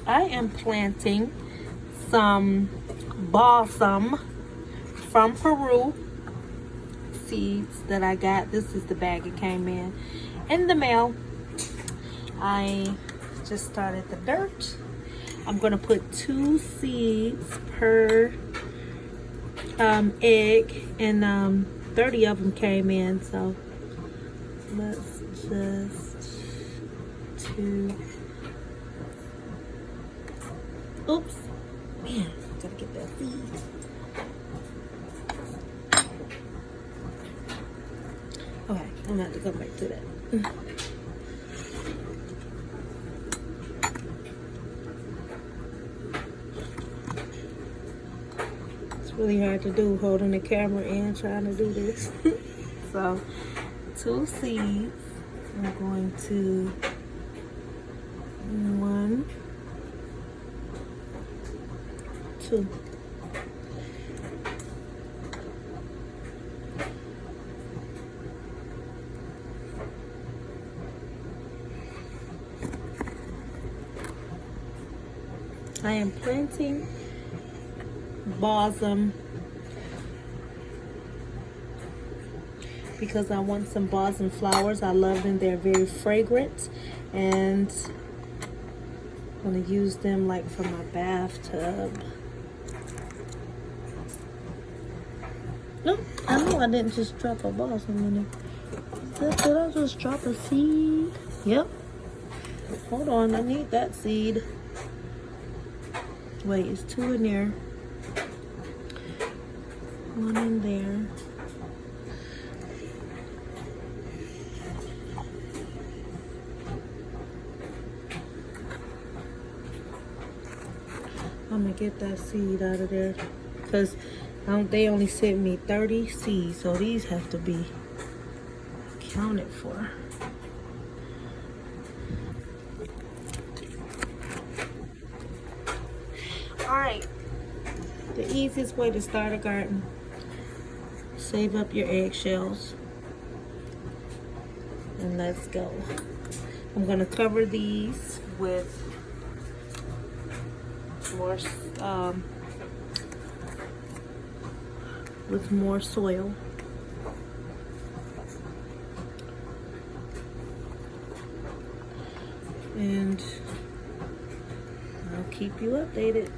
I am planting some balsam from Peru seeds that I got. This is the bag it came in the mail. I just started the dirt. I'm gonna put 2 seeds per egg, and 30 of them came in, so let's just 2. Oops, man, gotta get that seed. Okay, I'm gonna have to go back to that. It's really hard to do holding the camera and trying to do this. So 2 seeds. I'm going to 1, 2. I am planting balsam because I want some balsam flowers. I love them. They're very fragrant, and I'm going to use them like for my bathtub. No, I know I didn't just drop a balsam in it. Did I just drop a seed? Yep. Hold on, I need that seed. Wait, it's 2 in there. 1 in there. I'm gonna get that seed out of there because they only sent me 30 seeds, so these have to be accounted for. Alright, the easiest way to start a garden: save up your eggshells, and let's go. I'm gonna cover these with more soil. And I'll keep you updated.